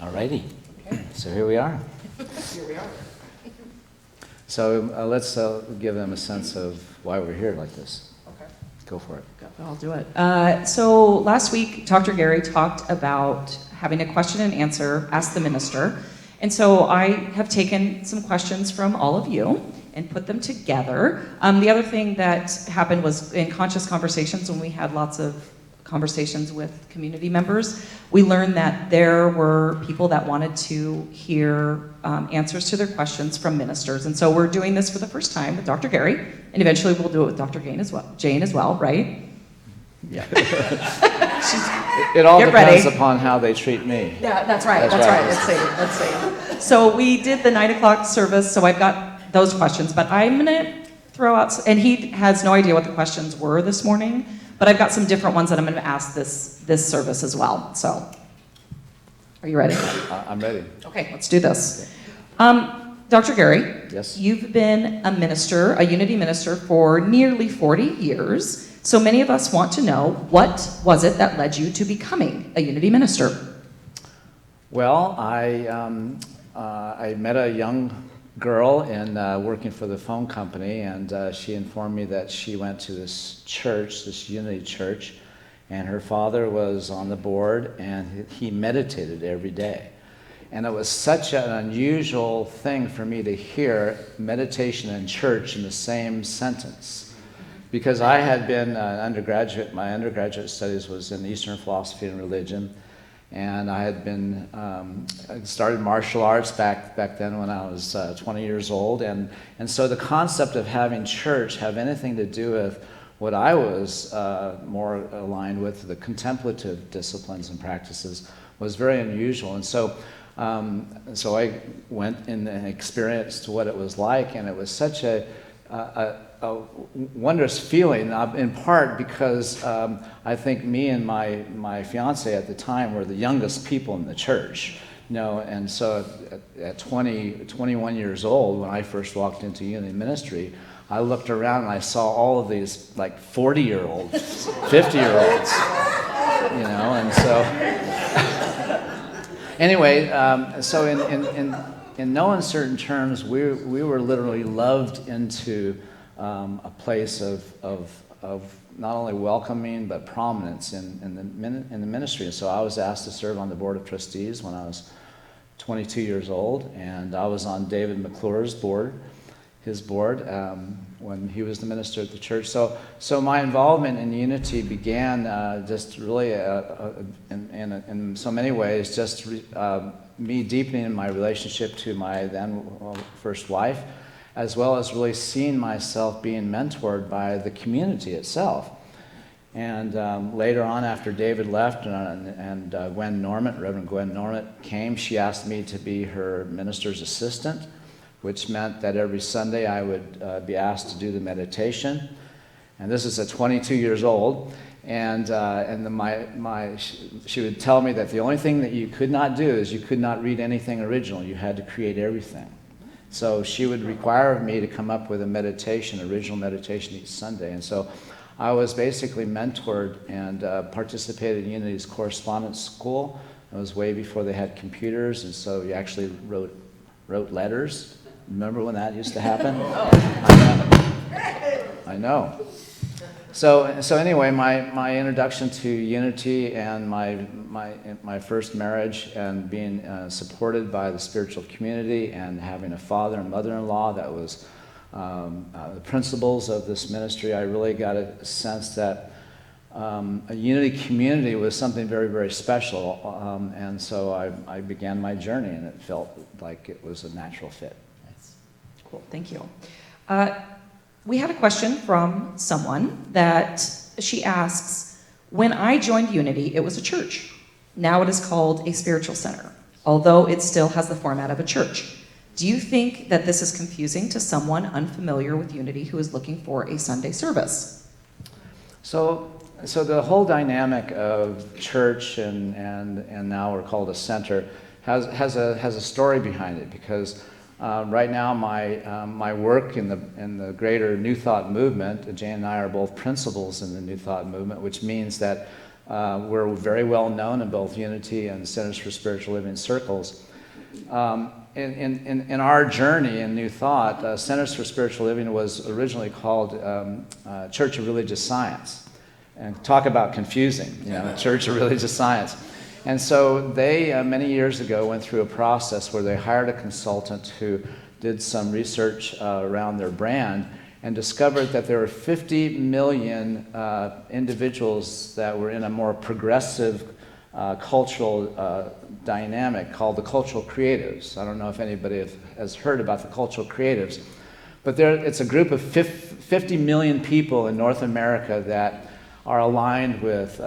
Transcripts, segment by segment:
All righty. So here we are. Here we are. So let's give them a sense of why we're here like this. Okay. Go for it. I'll do it. So last week, Dr. Gary talked about having a question and answer, ask the minister. And so I have taken some questions from all of you and put them together. The other thing that happened was in conscious conversations, when we had lots of conversations with community members, we learned that there were people that wanted to hear answers to their questions from ministers. And so we're doing this for the first time with Dr. Gary, and eventually we'll do it with Dr. Jane as well, right? Yeah. It all Get depends ready. upon how they treat me. Yeah, that's right. That's right. Let's see. So we did the 9 o'clock service, so I've got those questions, but I'm gonna throw out, and he has no idea what the questions were this morning, but I've got some different ones that I'm gonna ask this service as well. So, are you ready? I'm ready. Okay, let's do this. Dr. Gary, Yes. you've been a minister, a Unity minister for nearly 40 years. So many of us want to know, what was it that led you to becoming a Unity minister? Well, I met a young girl in working for the phone company, and she informed me that she went to this church, this Unity church, and her father was on the board, and he meditated every day. And it was such an unusual thing for me to hear meditation and church in the same sentence. Because I had been an undergraduate, my undergraduate studies was in Eastern philosophy and religion, and I had been started martial arts back then when I was 20 years old, and so the concept of having church have anything to do with what I was more aligned with, the contemplative disciplines and practices, was very unusual. And so I went and experienced what it was like, and it was such a wondrous feeling, in part because I think me and my fiance at the time were the youngest people in the church. And so at 21 years old, when I first walked into Unity Ministry, I looked around and I saw all of these like 40-year-olds, 50-year-olds, and so anyway, so in no uncertain terms, we were literally loved into a place of not only welcoming but prominence in the ministry. And so I was asked to serve on the board of trustees when I was 22 years old, and I was on David McClure's board, his board, when he was the minister at the church. So my involvement in Unity began just really in so many ways, just me deepening my relationship to my then first wife, as well as really seeing myself being mentored by the community itself. And later on, after David left and Reverend Gwen Normant came, she asked me to be her minister's assistant, which meant that every Sunday I would be asked to do the meditation. And this is at 22 years old. And she would tell me that the only thing that you could not do is you could not read anything original. You had to create everything. So she would require of me to come up with a meditation, original meditation each Sunday. And so I was basically mentored and participated in Unity's correspondence school. It was way before they had computers, and so you actually wrote letters. Remember when that used to happen? I know. So anyway, my introduction to Unity and my first marriage and being supported by the spiritual community and having a father and mother-in-law that was the principles of this ministry, I really got a sense that a Unity community was something very, very special. And so I began my journey, and it felt like it was a natural fit. Cool, thank you. We had a question from someone that she asks, when I joined Unity, it was a church. Now it is called a spiritual center, although it still has the format of a church. Do you think that this is confusing to someone unfamiliar with Unity who is looking for a Sunday service? So the whole dynamic of church and now we're called a center has a story behind it, because right now my work in the greater New Thought movement, Jane and I are both principals in the New Thought movement, which means that we're very well known in both Unity and Centers for Spiritual Living circles. In our journey in New Thought, Centers for Spiritual Living was originally called Church of Religious Science. And talk about confusing, Church of Religious Science. And so they, many years ago, went through a process where they hired a consultant who did some research around their brand and discovered that there were 50 million individuals that were in a more progressive cultural dynamic called the cultural creatives. I don't know if anybody has heard about the cultural creatives, but it's a group of 50 million people in North America that are aligned with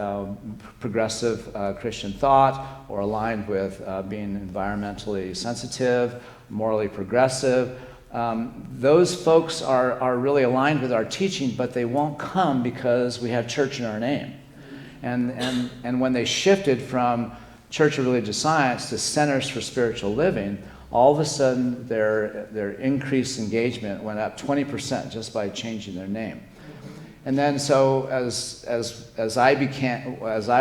progressive Christian thought, or aligned with being environmentally sensitive, morally progressive. Those folks are really aligned with our teaching, but they won't come because we have church in our name. And when they shifted from Church of Religious Science to Centers for Spiritual Living, all of a sudden their increased engagement went up 20% just by changing their name. And then so as I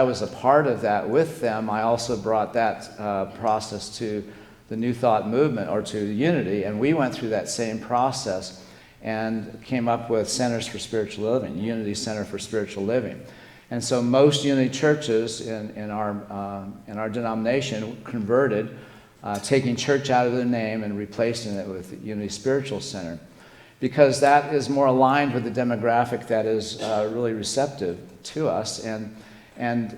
was a part of that with them, I also brought that process to the New Thought movement, or to Unity, and we went through that same process and came up with Centers for Spiritual Living, Unity Center for Spiritual Living. And so most Unity churches in our denomination converted, taking church out of their name and replacing it with Unity Spiritual Center, because that is more aligned with the demographic that is really receptive to us. And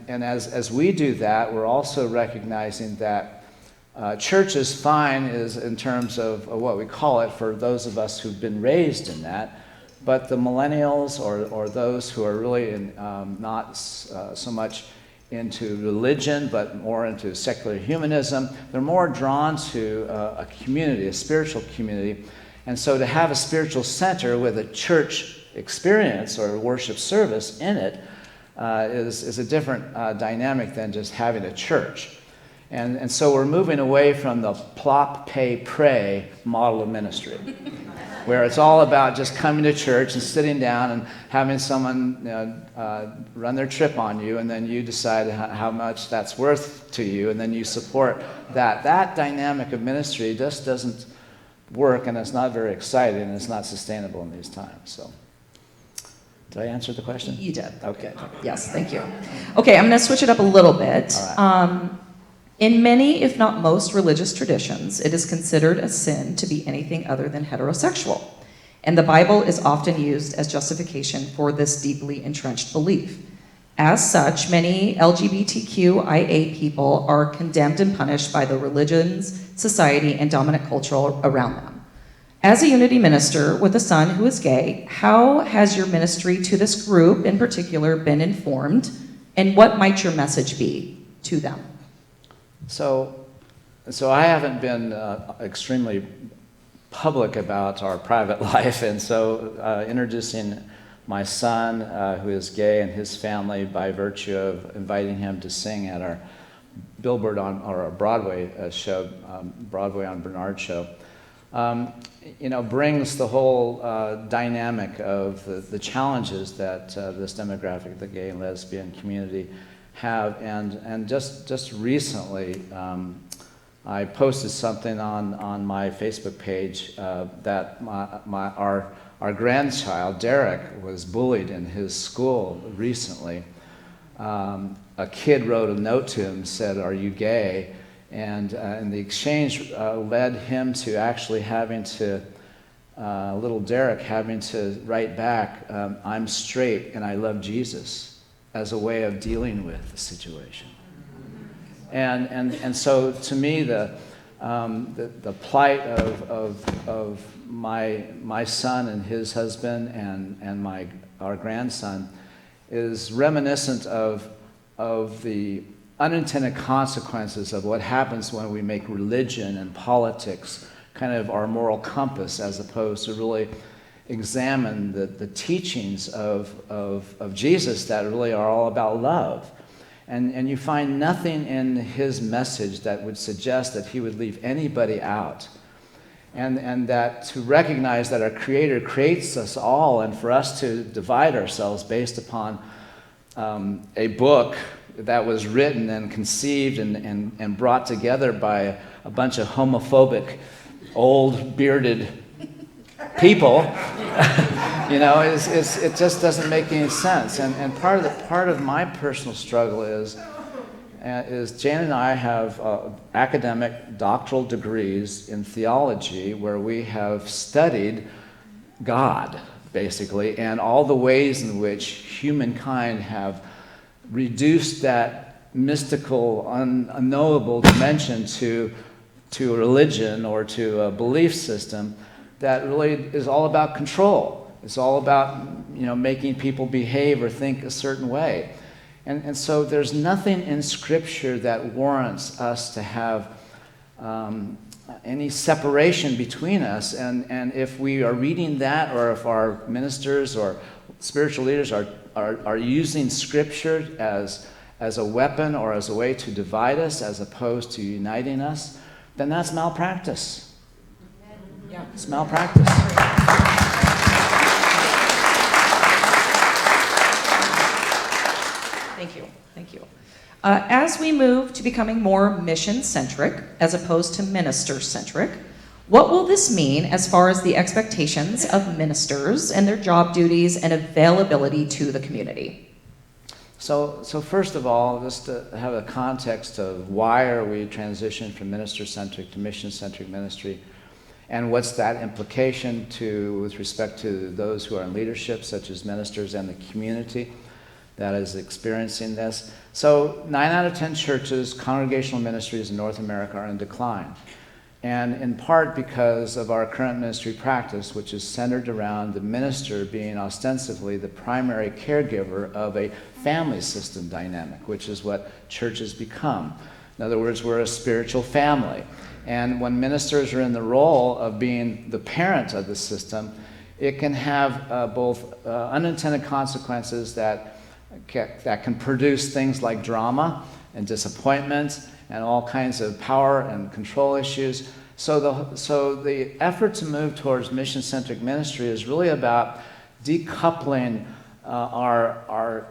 as we do that, we're also recognizing that church is fine is in terms of what we call it for those of us who've been raised in that, but the millennials or those who are really not so much into religion but more into secular humanism, they're more drawn to a community, a spiritual community. And so to have a spiritual center with a church experience or worship service in it is a different dynamic than just having a church. And so we're moving away from the plop, pay, pray model of ministry, where it's all about just coming to church and sitting down and having someone run their trip on you, and then you decide how much that's worth to you, and then you support that. That dynamic of ministry just doesn't work, and it's not very exciting, and it's not sustainable in these times. So, did I answer the question? You did. Okay. Yes, thank you. Okay, I'm going to switch it up a little bit. All right. In many, if not most, religious traditions, it is considered a sin to be anything other than heterosexual. And the Bible is often used as justification for this deeply entrenched belief. As such, many LGBTQIA people are condemned and punished by the religions, society, and dominant culture around them. As a Unity minister with a son who is gay, how has your ministry to this group in particular been informed, and what might your message be to them? So I haven't been extremely public about our private life, and so introducing my son, who is gay, and his family by virtue of inviting him to sing at our Billboard on, or our Broadway show, Broadway on Bernard show, brings the whole dynamic of the challenges that this demographic, the gay and lesbian community, have. And just recently, I posted something on my Facebook page that our grandchild, Derek, was bullied in his school recently. A kid wrote a note to him, said, "Are you gay?" And the exchange led him to actually having to, little Derek having to write back, "I'm straight and I love Jesus," as a way of dealing with the situation. And so to me, the plight of my son and his husband and our grandson is reminiscent of the unintended consequences of what happens when we make religion and politics kind of our moral compass, as opposed to really examine the teachings of Jesus that really are all about love. And you find nothing in his message that would suggest that he would leave anybody out. And that to recognize that our Creator creates us all, and for us to divide ourselves based upon a book that was written and conceived and brought together by a bunch of homophobic, old, bearded people, it just doesn't make any sense. And part of my personal struggle is Jan and I have academic doctoral degrees in theology where we have studied God, basically, and all the ways in which humankind have reduced that mystical, unknowable dimension to a religion or to a belief system that really is all about control. It's all about making people behave or think a certain way. And so there's nothing in Scripture that warrants us to have any separation between us. And if we are reading that, or if our ministers or spiritual leaders are using Scripture as a weapon or as a way to divide us as opposed to uniting us, then that's malpractice. Yeah. It's malpractice. Thank you. As we move to becoming more mission-centric as opposed to minister-centric, what will this mean as far as the expectations of ministers and their job duties and availability to the community? So first of all, just to have a context of why are we transitioning from minister-centric to mission-centric ministry, and what's that implication with respect to those who are in leadership, such as ministers and the community that is experiencing this. So 9 out of 10 churches, congregational ministries in North America are in decline. And in part because of our current ministry practice, which is centered around the minister being ostensibly the primary caregiver of a family system dynamic, which is what churches become. In other words, we're a spiritual family. And when ministers are in the role of being the parent of the system, it can have both unintended consequences that can produce things like drama and disappointment and all kinds of power and control issues. So the effort to move towards mission-centric ministry is really about decoupling our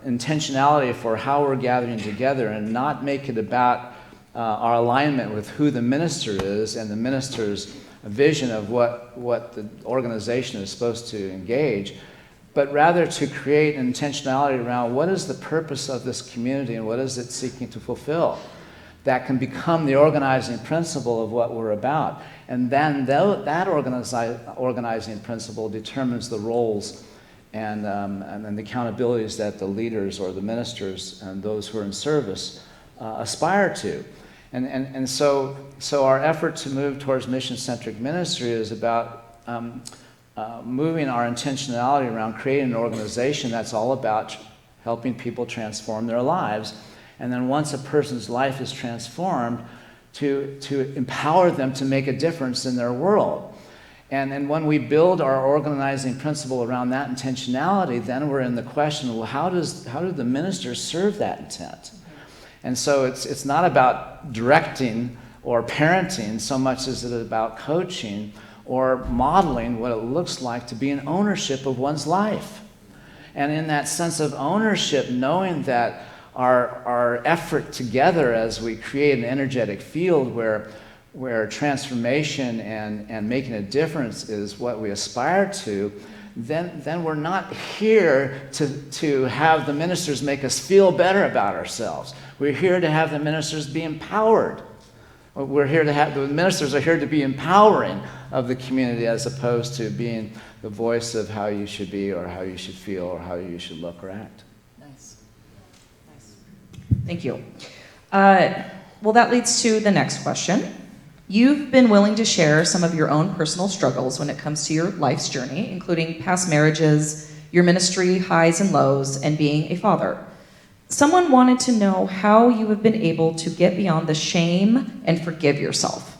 intentionality for how we're gathering together and not make it about our alignment with who the minister is and the minister's vision of what the organization is supposed to engage, but rather to create an intentionality around what is the purpose of this community and what is it seeking to fulfill. That can become the organizing principle of what we're about. And then that organizing principle determines the roles and the accountabilities that the leaders or the ministers and those who are in service aspire to. And so our effort to move towards mission-centric ministry is about moving our intentionality around creating an organization that's all about helping people transform their lives. And then once a person's life is transformed, to empower them to make a difference in their world. And when we build our organizing principle around that intentionality, then we're in the question, well, how do the ministers serve that intent? And so it's not about directing or parenting so much as it is about coaching or modeling what it looks like to be in ownership of one's life. And in that sense of ownership, knowing that our effort together as we create an energetic field where transformation and making a difference is what we aspire to, then we're not here to have the ministers make us feel better about ourselves. We're here to have the ministers be empowered. The ministers are here to be empowering of the community as opposed to being the voice of how you should be or how you should feel or how you should look or act. Nice. Thank you. Well, that leads to the next question. You've been willing to share some of your own personal struggles when it comes to your life's journey, including past marriages, your ministry highs and lows, and being a father. Someone wanted to know how you have been able to get beyond the shame and forgive yourself.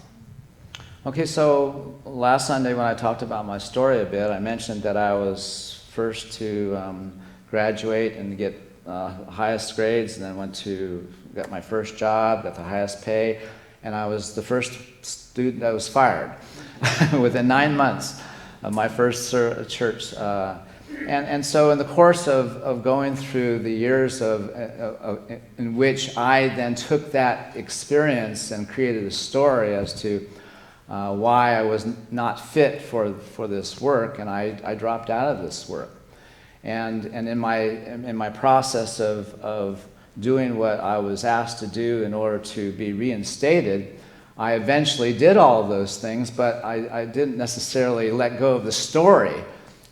Okay, so last Sunday when I talked about my story a bit, I mentioned that I was first to graduate and get highest grades, and then got my first job, got the highest pay, and I was the first student that was fired within 9 months of my first church And so in the course of going through the years in which I then took that experience and created a story as to why I was not fit for this work, and I dropped out of this work. And in my process of doing what I was asked to do in order to be reinstated, I eventually did all of those things, but I didn't necessarily let go of the story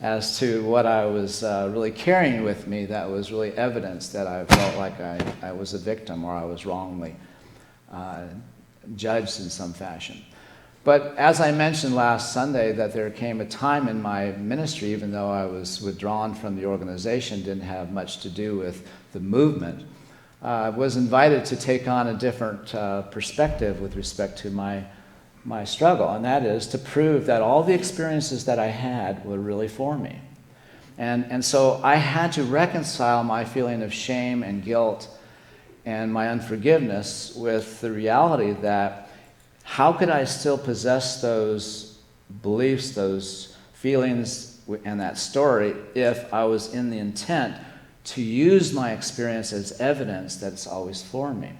as to what I was really carrying with me that was really evidence that I felt like I was a victim or I was wrongly judged in some fashion. But as I mentioned last Sunday, that there came a time in my ministry, even though I was withdrawn from the organization, didn't have much to do with the movement, I was invited to take on a different perspective with respect to my struggle, and that is to prove that all the experiences that I had were really for me. And so I had to reconcile my feeling of shame and guilt and my unforgiveness with the reality that how could I still possess those beliefs, those feelings, and that story if I was in the intent to use my experience as evidence that it's always for me?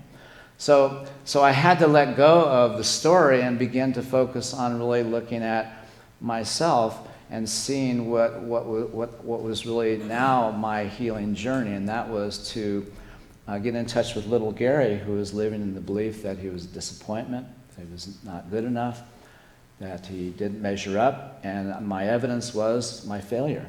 So I had to let go of the story and begin to focus on really looking at myself and seeing what was really now my healing journey, and that was to get in touch with little Gary, who was living in the belief that he was a disappointment, that he was not good enough, that he didn't measure up, and my evidence was my failure.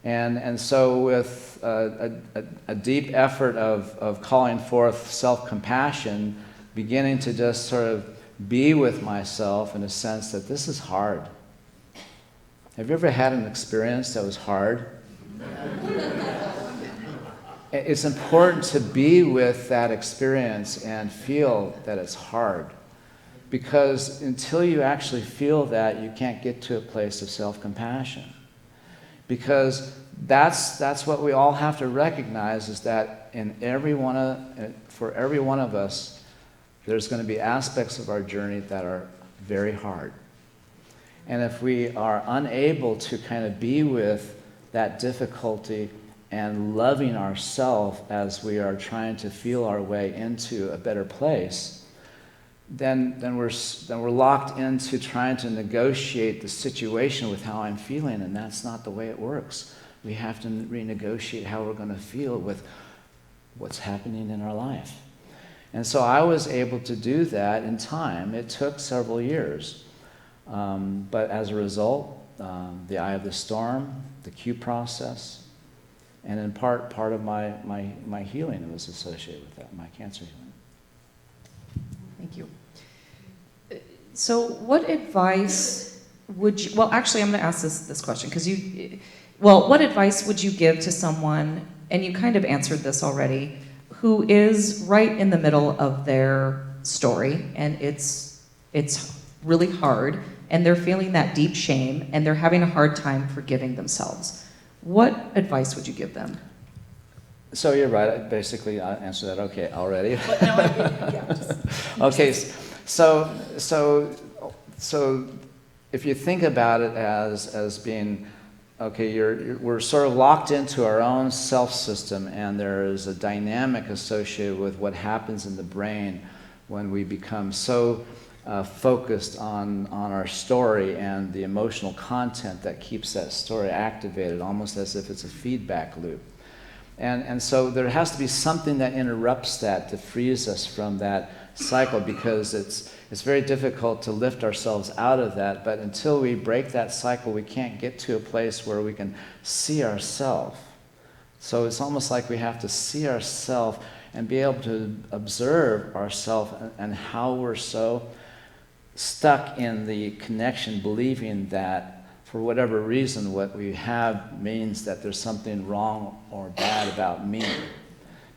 And so with a deep effort of calling forth self-compassion, beginning to just sort of be with myself in a sense that this is hard. Have you ever had an experience that was hard? It's important to be with that experience and feel that it's hard. Because until you actually feel that, you can't get to a place of self-compassion. Because that's what we all have to recognize, is that for every one of us, there's going to be aspects of our journey that are very hard. And if we are unable to kind of be with that difficulty and loving ourselves as we are trying to feel our way into a better place, then we're locked into trying to negotiate the situation with how I'm feeling, and that's not the way it works. We have to renegotiate how we're going to feel with what's happening in our life. And so I was able to do that in time. It took several years. But as a result, the eye of the storm, the Q process, and in part of my healing was associated with that, my cancer healing. Thank you. So what advice would you, well, actually, I'm going to ask this question, because what advice would you give to someone, and you kind of answered this already, who is right in the middle of their story, and it's really hard, and they're feeling that deep shame, and they're having a hard time forgiving themselves? What advice would you give them? So you're right. Basically, I answered that okay already. But no, Okay, so if you think about it as being, okay, we're sort of locked into our own self system, and there is a dynamic associated with what happens in the brain when we become so focused on our story and the emotional content that keeps that story activated, almost as if it's a feedback loop. And so there has to be something that interrupts that frees us from that cycle, because it's very difficult to lift ourselves out of that. But until we break that cycle, we can't get to a place where we can see ourselves. So it's almost like we have to see ourselves and be able to observe ourselves and how we're so stuck in the connection, believing that for whatever reason, what we have means that there's something wrong or bad about me,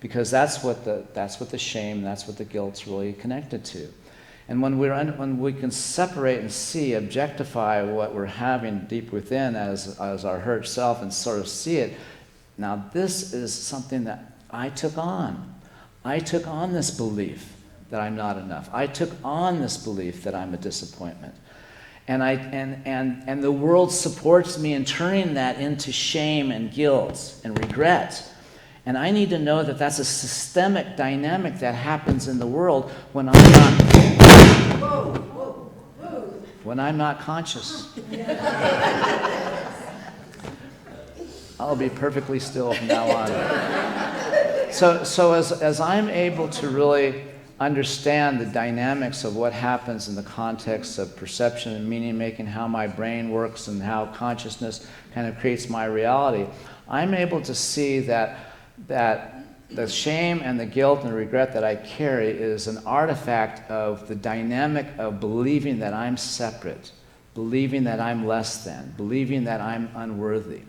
because that's what the shame, that's what the guilt's really connected to. And when we can separate and see, objectify what we're having deep within as our hurt self, and sort of see it, now this is something that I took on. I took on this belief that I'm not enough. I took on this belief that I'm a disappointment. And the world supports me in turning that into shame and guilt and regret. And I need to know that that's a systemic dynamic that happens in the world when I'm not conscious. I'll be perfectly still from now on. So as I'm able to really understand the dynamics of what happens in the context of perception and meaning making, how my brain works and how consciousness kind of creates my reality, I'm able to see that the shame and the guilt and the regret that I carry is an artifact of the dynamic of believing that I'm separate, believing that I'm less than, believing that I'm unworthy.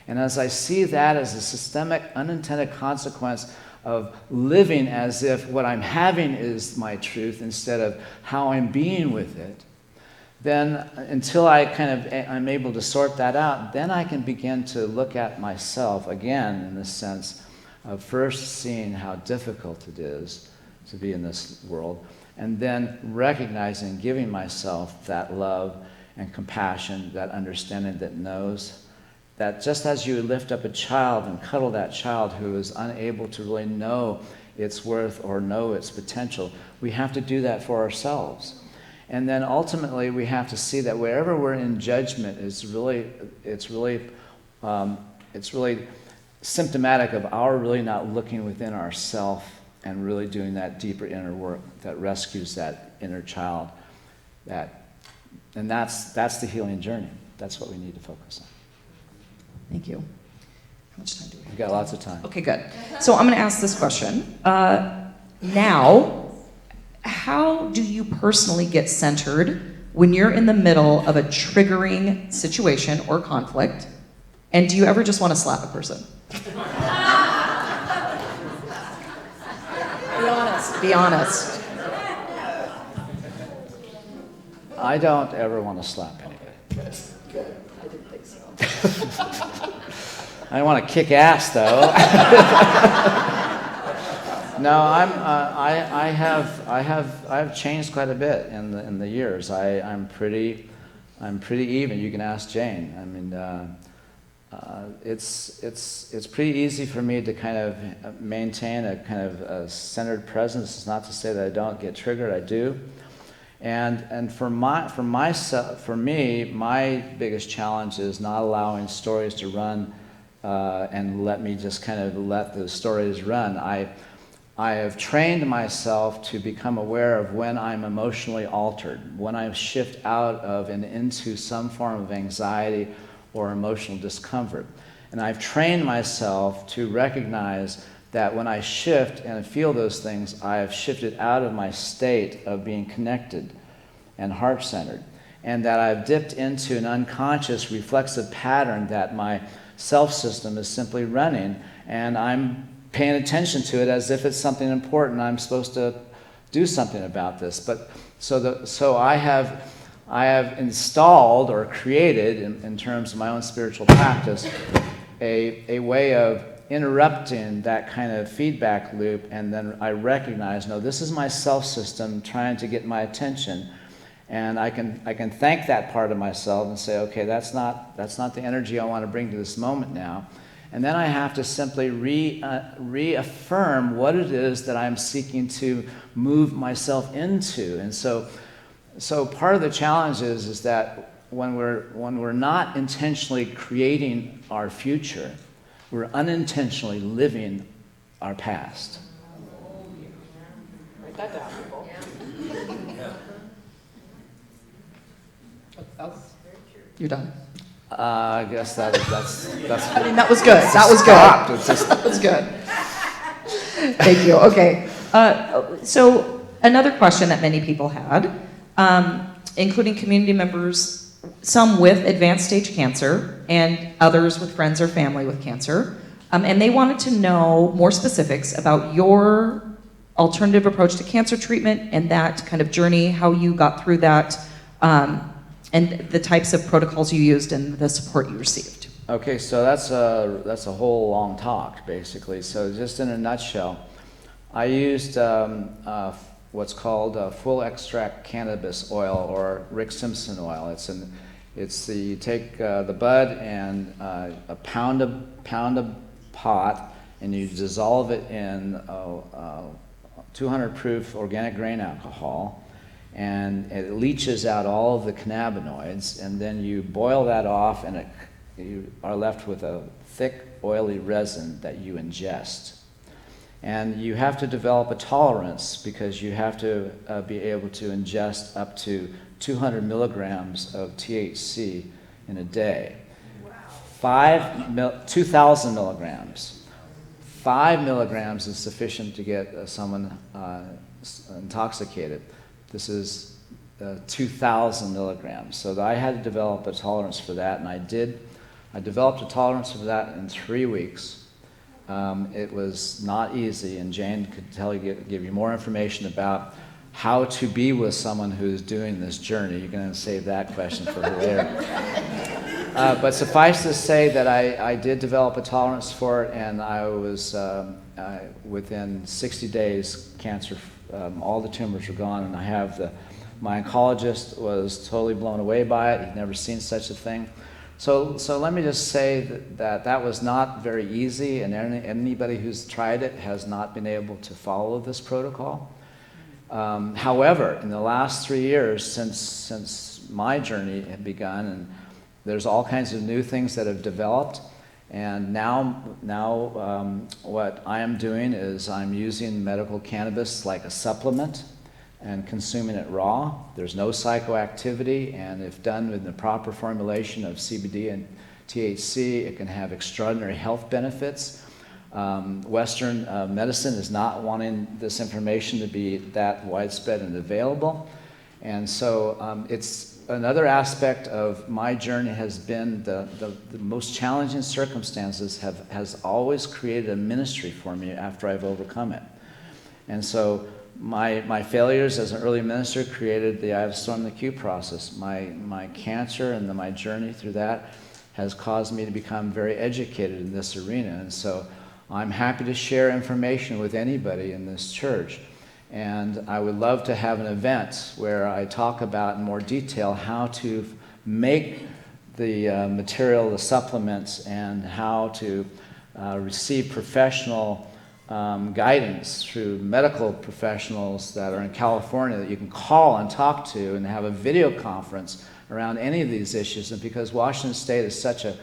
And as I see that as a systemic, unintended consequence of living as if what I'm having is my truth instead of how I'm being with it, then until I'm able to sort that out, then I can begin to look at myself again in the sense of first seeing how difficult it is to be in this world, and then recognizing, giving myself that love and compassion, that understanding that knows that just as you lift up a child and cuddle that child who is unable to really know its worth or know its potential, we have to do that for ourselves. And then ultimately we have to see that wherever we're in judgment, it's really symptomatic of our really not looking within ourself and really doing that deeper inner work that rescues that inner child. And that's the healing journey. That's what we need to focus on. Thank you. How much time do we have? We've got lots of time. Okay, good. So I'm going to ask this question. Now, how do you personally get centered when you're in the middle of a triggering situation or conflict? And do you ever just want to slap a person? Be honest. Be honest. I don't ever want to slap anybody. Good. I didn't think so. I want to kick ass, though. No, I have changed quite a bit in the years. I'm pretty even. You can ask Jane. I mean, it's pretty easy for me to kind of maintain a kind of a centered presence. It's not to say that I don't get triggered. I do. And for me, my biggest challenge is not allowing stories to run and let me just kind of let the stories run. I have trained myself to become aware of when I'm emotionally altered, when I shift out of and into some form of anxiety or emotional discomfort. And I've trained myself to recognize that when I shift and feel those things, I have shifted out of my state of being connected and heart-centered, and that I've dipped into an unconscious reflexive pattern that my self-system is simply running, and I'm paying attention to it as if it's something important. I'm supposed to do something about this. But so I have installed or created, in terms of my own spiritual practice, a way of interrupting that kind of feedback loop, and then I recognize, no, this is my self-system trying to get my attention, and I can thank that part of myself and say, okay, that's not the energy I want to bring to this moment now. And then I have to simply reaffirm what it is that I'm seeking to move myself into. And so part of the challenge is that when we're not intentionally creating our future, we're unintentionally living our past. Write that down, people. You're done. I guess that's. I mean, that was good. That was good. That was good. Thank you. Okay. So another question that many people had, including community members, some with advanced stage cancer and others with friends or family with cancer, and they wanted to know more specifics about your alternative approach to cancer treatment and that kind of journey, how you got through that, and the types of protocols you used and the support you received. Okay, so that's a whole long talk, basically. So just in a nutshell, I used what's called full extract cannabis oil, or Rick Simpson oil. You take the bud and a pound of pot, and you dissolve it in 200 proof organic grain alcohol, and it leaches out all of the cannabinoids, and then you boil that off, and you are left with a thick, oily resin that you ingest. And you have to develop a tolerance, because you have to be able to ingest up to 200 milligrams of THC in a day. Wow. 2,000 milligrams. 5 milligrams is sufficient to get someone intoxicated. This is 2,000 milligrams. So I had to develop a tolerance for that, and I did. I developed a tolerance for that in 3 weeks. It was not easy, and Jane could give you more information about how to be with someone who's doing this journey. You're going to save that question for later. But suffice to say that I did develop a tolerance for it, and I was, within 60 days, cancer, all the tumors were gone, and my oncologist was totally blown away by it. He'd never seen such a thing. So let me just say that was not very easy, and anybody who's tried it has not been able to follow this protocol. However, in the last 3 years since my journey had begun, and there's all kinds of new things that have developed, and now what I am doing is I'm using medical cannabis like a supplement and consuming it raw. There's no psychoactivity, and if done with the proper formulation of CBD and THC, it can have extraordinary health benefits. Western medicine is not wanting this information to be that widespread and available. And so it's another aspect of my journey has been the most challenging circumstances has always created a ministry for me after I've overcome it. And so my failures as an early minister created the Eye of the Storm, the Q process. My cancer and my journey through that has caused me to become very educated in this arena. And so I'm happy to share information with anybody in this church. And I would love to have an event where I talk about in more detail how to make the material, the supplements, and how to receive professional guidance through medical professionals that are in California that you can call and talk to and have a video conference around any of these issues. And because Washington State is such a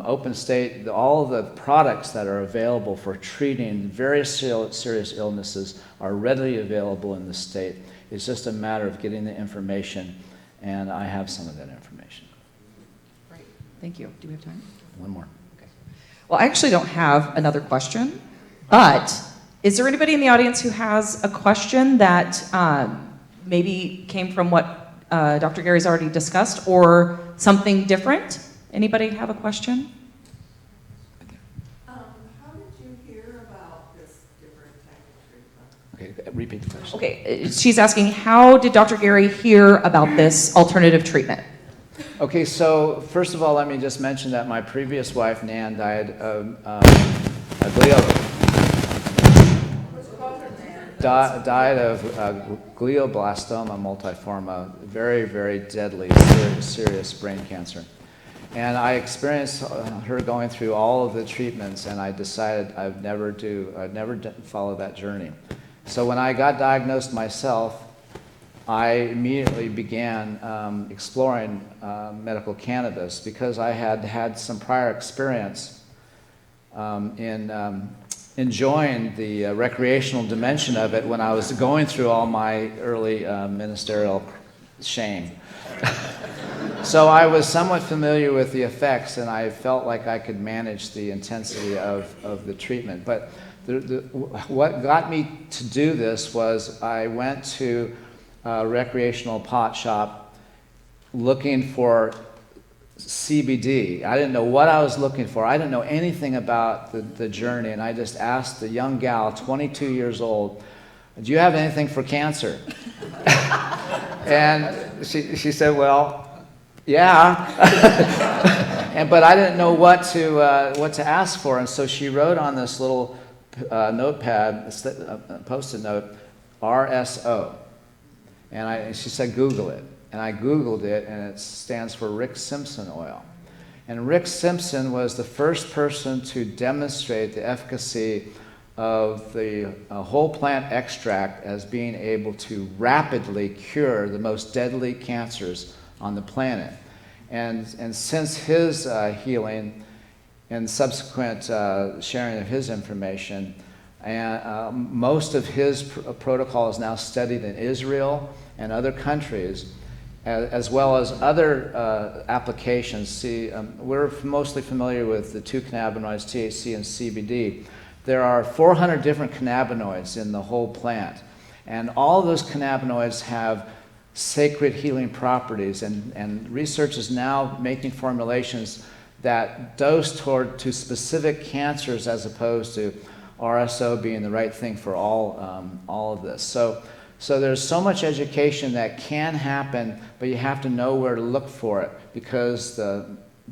open state, all of the products that are available for treating various serious illnesses are readily available in the state. It's just a matter of getting the information, and I have some of that information. Great. Thank you. Do we have time? One more. Okay. Well, I actually don't have another question, but is there anybody in the audience who has a question that maybe came from what Dr. Gary's already discussed, or something different? Anybody have a question? How did you hear about this different type of treatment? Okay, repeat the question. Okay, she's asking, how did Dr. Gary hear about this alternative treatment? Okay, so first of all, let me just mention that my previous wife, Nan, died of glioblastoma multiforme, very, very deadly, serious brain cancer. And I experienced her going through all of the treatments, and I decided I'd never follow that journey. So when I got diagnosed myself, I immediately began exploring medical cannabis because I had had some prior experience in enjoying the recreational dimension of it when I was going through all my early ministerial shame. So I was somewhat familiar with the effects, and I felt like I could manage the intensity of the treatment. But what got me to do this was I went to a recreational pot shop looking for CBD. I didn't know what I was looking for. I didn't know anything about the journey, and I just asked the young gal, 22 years old, "Do you have anything for cancer?" And she said, "Well, yeah." But I didn't know what to ask for, and so she wrote on this little notepad, a Post-it note, RSO. And she said, Google it. And I Googled it, and it stands for Rick Simpson oil. And Rick Simpson was the first person to demonstrate the efficacy of the whole plant extract as being able to rapidly cure the most deadly cancers on the planet. And since his healing and subsequent sharing of his information, and most of his protocol is now studied in Israel and other countries, as well as other applications. See, we're mostly familiar with the two cannabinoids, THC and CBD. There are 400 different cannabinoids in the whole plant, and all of those cannabinoids have sacred healing properties, and research is now making formulations that dose to specific cancers as opposed to RSO being the right thing for all of this. So there's so much education that can happen, but you have to know where to look for it, because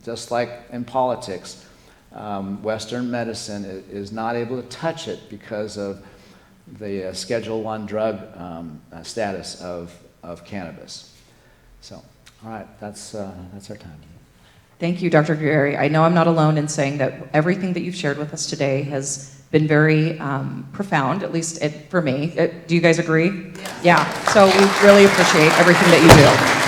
just like in politics, Western medicine is not able to touch it because of the Schedule I drug status of cannabis. So, all right, that's our time. Thank you, Dr. Gary. I know I'm not alone in saying that everything that you've shared with us today has been very profound, at least for me. Do you guys agree? Yes. Yeah, so we really appreciate everything that you do.